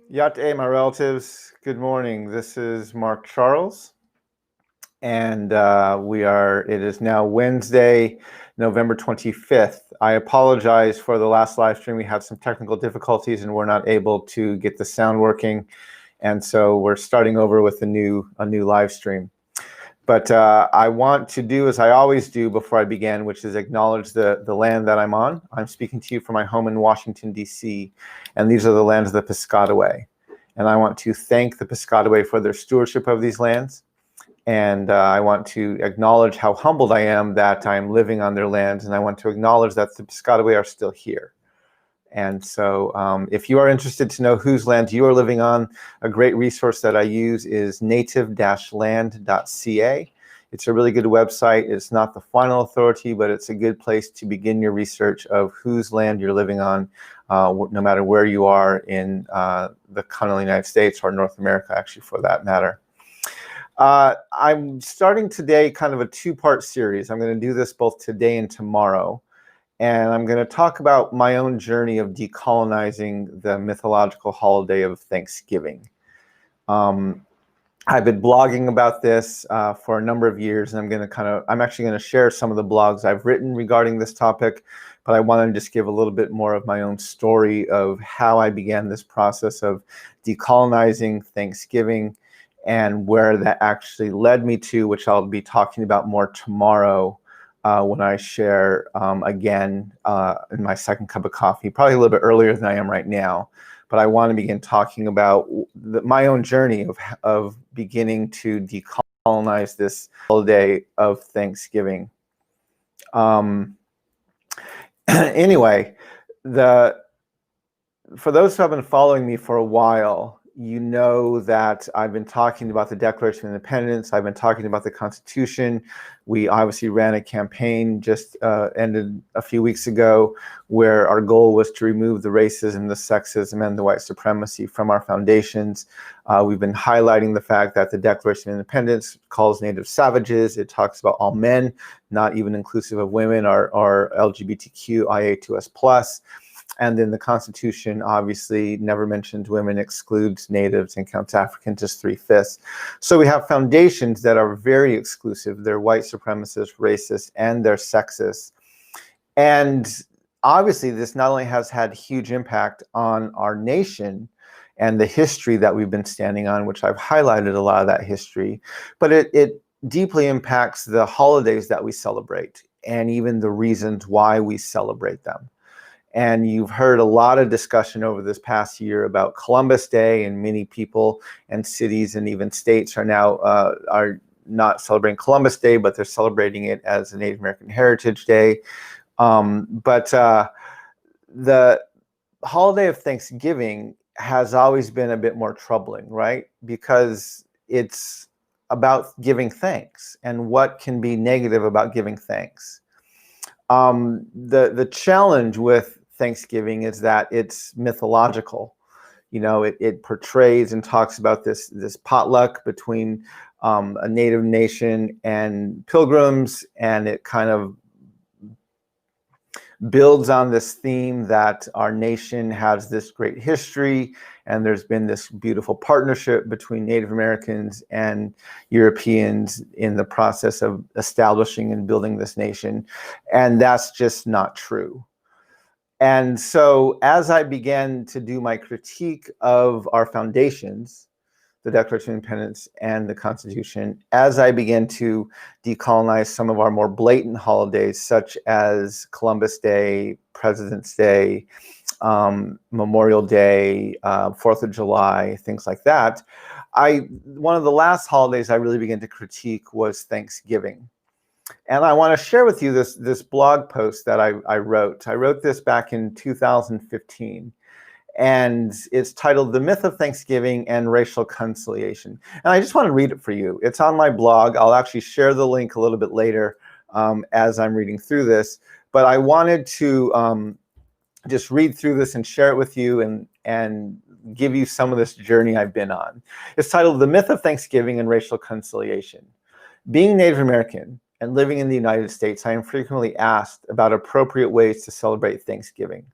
Yat my relatives. Good morning. This is Mark Charles, and it is now Wednesday, November 25th. I apologize for the last live stream. We had some technical difficulties and we're not able to get the sound working. And so we're starting over with a new live stream. But I want to do as I always do before I begin, which is acknowledge the land that I'm on. I'm speaking to you from my home in Washington, D.C., and these are the lands of the Piscataway. And I want to thank the Piscataway for their stewardship of these lands. And I want to acknowledge how humbled I am that I'm living on their lands, and I want to acknowledge that the Piscataway are still here. And so if you are interested to know whose land you are living on, a great resource that I use is native-land.ca. It's a really good website. It's not the final authority, but it's a good place to begin your research of whose land you're living on, no matter where you are in the continental United States or North America, actually, for that matter. I'm starting today kind of a two-part series. I'm going to do this both today and tomorrow. And I'm going to talk about my own journey of decolonizing the mythological holiday of Thanksgiving. I've been blogging about this for a number of years, and I'm actually going to share some of the blogs I've written regarding this topic, but I want to just give a little bit more of my own story of how I began this process of decolonizing Thanksgiving and where that actually led me to, which I'll be talking about more tomorrow. When I share again in my second cup of coffee, probably a little bit earlier than I am right now. But I want to begin talking about my own journey of beginning to decolonize this holiday of Thanksgiving. Anyway, for those who have been following me for a while, you know that I've been talking about the Declaration of Independence. I've been talking about the Constitution. We obviously ran a campaign just ended a few weeks ago where our goal was to remove the racism, the sexism, and the white supremacy from our foundations. We've been highlighting the fact that the Declaration of Independence calls Native savages. It talks about all men, not even inclusive of women or LGBTQIA2S+. And then the Constitution obviously never mentions women, excludes natives, and counts Africans as 3/5. So we have foundations that are very exclusive. They're white supremacist, racist, and they're sexist. And obviously this not only has had huge impact on our nation and the history that we've been standing on, which I've highlighted a lot of that history, but it deeply impacts the holidays that we celebrate and even the reasons why we celebrate them. And you've heard a lot of discussion over this past year about Columbus Day, and many people and cities and even states are now are not celebrating Columbus Day, but they're celebrating it as a Native American Heritage Day. But the holiday of Thanksgiving has always been a bit more troubling, right? Because it's about giving thanks, and what can be negative about giving thanks. The challenge with Thanksgiving is that it's mythological. You know, it portrays and talks about this potluck between a native nation and pilgrims, and it kind of builds on this theme that our nation has this great history, and there's been this beautiful partnership between Native Americans and Europeans in the process of establishing and building this nation. And that's just not true. And so as I began to do my critique of our foundations, the Declaration of Independence and the Constitution, as I began to decolonize some of our more blatant holidays, such as Columbus Day, President's Day, Memorial Day, 4th of July, things like that, one of the last holidays I really began to critique was Thanksgiving. And I want to share with you this blog post that I wrote. I wrote this back in 2015. And it's titled The Myth of Thanksgiving and Racial Conciliation. And I just want to read it for you. It's on my blog. I'll actually share the link a little bit later as I'm reading through this. But I wanted to just read through this and share it with you and give you some of this journey I've been on. It's titled The Myth of Thanksgiving and Racial Conciliation. Being Native American and living in the United States, I am frequently asked about appropriate ways to celebrate Thanksgiving.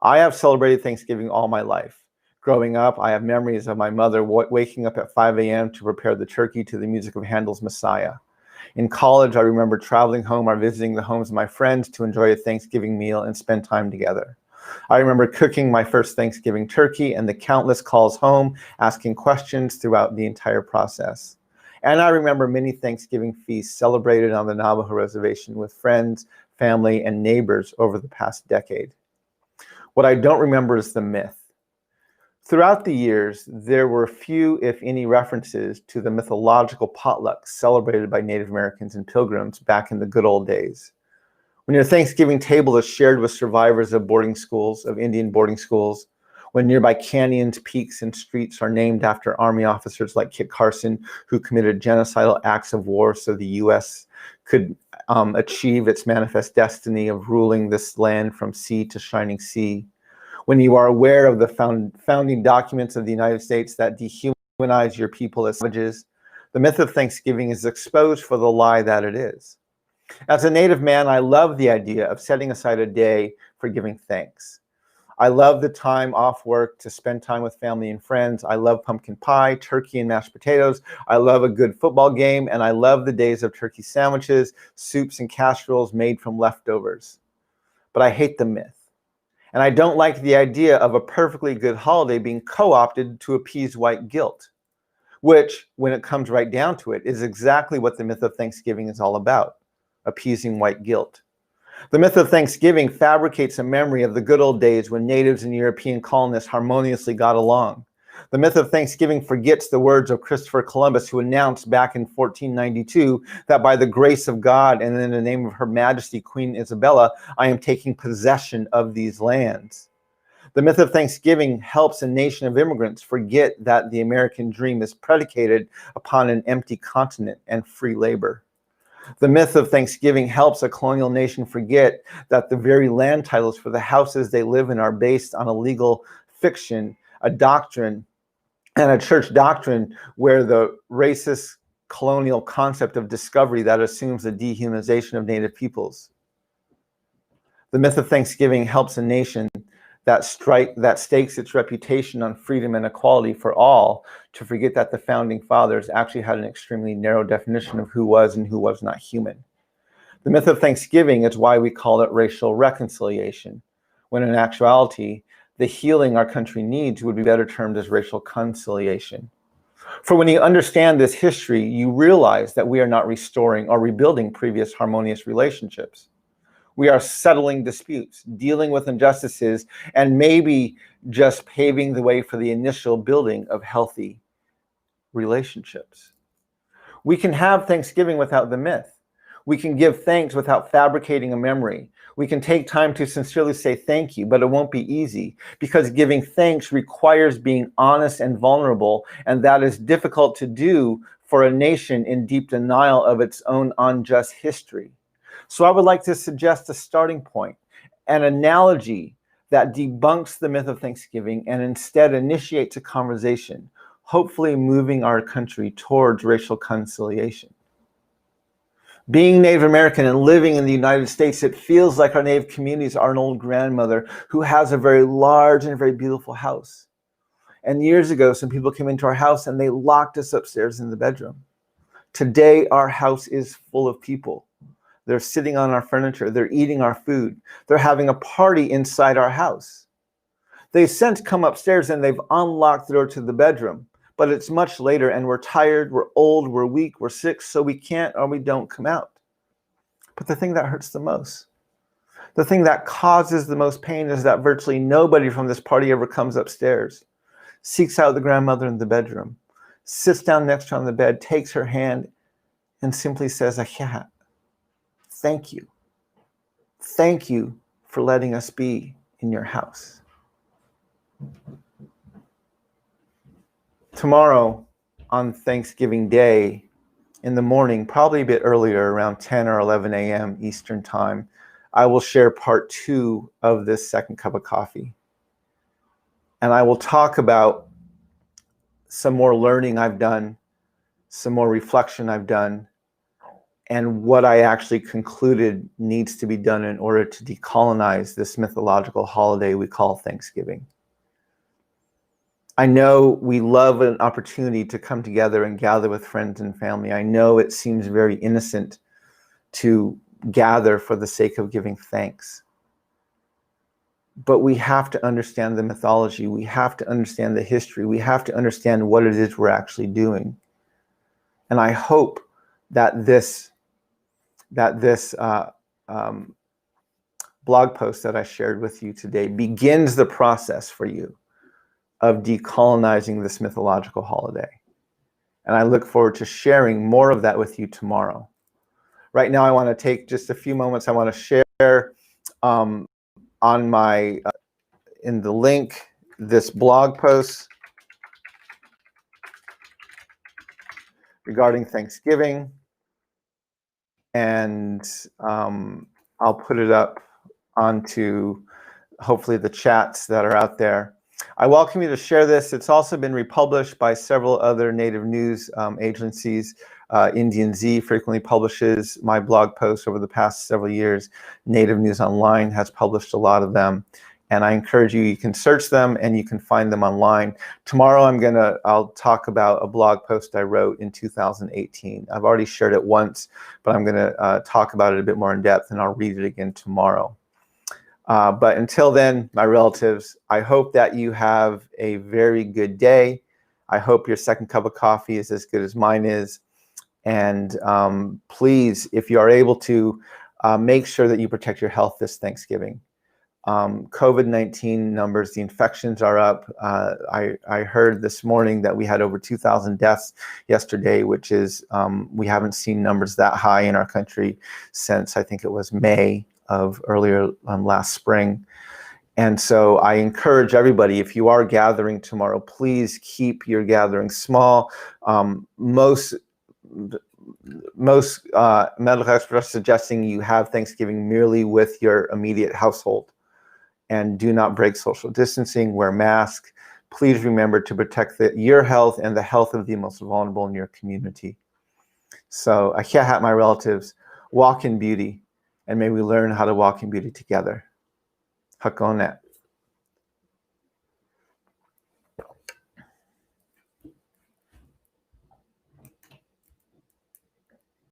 I have celebrated Thanksgiving all my life. Growing up, I have memories of my mother waking up at 5 a.m. to prepare the turkey to the music of Handel's Messiah. In college, I remember traveling home or visiting the homes of my friends to enjoy a Thanksgiving meal and spend time together. I remember cooking my first Thanksgiving turkey and the countless calls home, asking questions throughout the entire process. And I remember many Thanksgiving feasts celebrated on the Navajo Reservation with friends, family, and neighbors over the past decade. What I don't remember is the myth. Throughout the years, there were few, if any, references to the mythological potlucks celebrated by Native Americans and Pilgrims back in the good old days. When your Thanksgiving table is shared with survivors of boarding schools, of Indian boarding schools, when nearby canyons, peaks, and streets are named after Army officers like Kit Carson, who committed genocidal acts of war so the U.S. could achieve its manifest destiny of ruling this land from sea to shining sea, when you are aware of the founding documents of the United States that dehumanize your people as savages, the myth of Thanksgiving is exposed for the lie that it is. As a Native man, I love the idea of setting aside a day for giving thanks. I love the time off work to spend time with family and friends. I love pumpkin pie, turkey, and mashed potatoes. I love a good football game, and I love the days of turkey sandwiches, soups, and casseroles made from leftovers. But I hate the myth. And I don't like the idea of a perfectly good holiday being co-opted to appease white guilt, which, when it comes right down to it, is exactly what the myth of Thanksgiving is all about, appeasing white guilt. The myth of Thanksgiving fabricates a memory of the good old days when natives and European colonists harmoniously got along. The myth of Thanksgiving forgets the words of Christopher Columbus, who announced back in 1492 that by the grace of God and in the name of Her Majesty Queen Isabella, I am taking possession of these lands. The myth of Thanksgiving helps a nation of immigrants forget that the American dream is predicated upon an empty continent and free labor. The myth of Thanksgiving helps a colonial nation forget that the very land titles for the houses they live in are based on a legal fiction, a doctrine, and a church doctrine where the racist colonial concept of discovery that assumes the dehumanization of Native peoples. The myth of Thanksgiving helps a nation that stakes its reputation on freedom and equality for all to forget that the founding fathers actually had an extremely narrow definition of who was and who was not human. The myth of Thanksgiving is why we call it racial reconciliation, when in actuality, the healing our country needs would be better termed as racial conciliation. For when you understand this history, you realize that we are not restoring or rebuilding previous harmonious relationships. We are settling disputes, dealing with injustices, and maybe just paving the way for the initial building of healthy relationships. We can have Thanksgiving without the myth. We can give thanks without fabricating a memory. We can take time to sincerely say thank you, but it won't be easy because giving thanks requires being honest and vulnerable, and that is difficult to do for a nation in deep denial of its own unjust history. So I would like to suggest a starting point, an analogy that debunks the myth of Thanksgiving and instead initiates a conversation, hopefully moving our country towards racial conciliation. Being Native American and living in the United States, it feels like our Native communities are an old grandmother who has a very large and very beautiful house. And years ago, some people came into our house and they locked us upstairs in the bedroom. Today, our house is full of people. They're sitting on our furniture. They're eating our food. They're having a party inside our house. They've since come upstairs and they've unlocked the door to the bedroom. But it's much later and we're tired, we're old, we're weak, we're sick, so we can't or we don't come out. But the thing that hurts the most, the thing that causes the most pain is that virtually nobody from this party ever comes upstairs, seeks out the grandmother in the bedroom, sits down next to her on the bed, takes her hand, and simply says, "Ahiya, thank you. Thank you for letting us be in your house." Tomorrow, on Thanksgiving Day, in the morning, probably a bit earlier, around 10 or 11 a.m. Eastern Time, I will share part 2 of this second cup of coffee. And I will talk about some more learning I've done, some more reflection I've done, and what I actually concluded needs to be done in order to decolonize this mythological holiday we call Thanksgiving. I know we love an opportunity to come together and gather with friends and family. I know it seems very innocent to gather for the sake of giving thanks. But we have to understand the mythology. We have to understand the history. We have to understand what it is we're actually doing. And I hope that this blog post that I shared with you today begins the process for you of decolonizing this mythological holiday. And I look forward to sharing more of that with you tomorrow. Right now, I want to take just a few moments. I want to share on my, in the link, this blog post regarding Thanksgiving. And I'll put it up onto hopefully the chats that are out there. I welcome you to share this. It's also been republished by several other Native news agencies. Indian Z frequently publishes my blog posts over the past several years. Native News Online has published a lot of them. And I encourage you, you can search them and you can find them online. Tomorrow I'll talk about a blog post I wrote in 2018. I've already shared it once, but I'm gonna talk about it a bit more in depth, and I'll read it again tomorrow. But until then, my relatives, I hope that you have a very good day. I hope your second cup of coffee is as good as mine is. And please, if you are able to, make sure that you protect your health this Thanksgiving. COVID-19 numbers, the infections are up. I heard this morning that we had over 2,000 deaths yesterday, which is, we haven't seen numbers that high in our country since I think it was May of earlier last spring. And so I encourage everybody, if you are gathering tomorrow, please keep your gathering small. Most medical experts are suggesting you have Thanksgiving merely with your immediate household. And do not break social distancing, wear masks. Please remember to protect your health and the health of the most vulnerable in your community. So, Ahiahat, my relatives, walk in beauty, and may we learn how to walk in beauty together. Hakonet.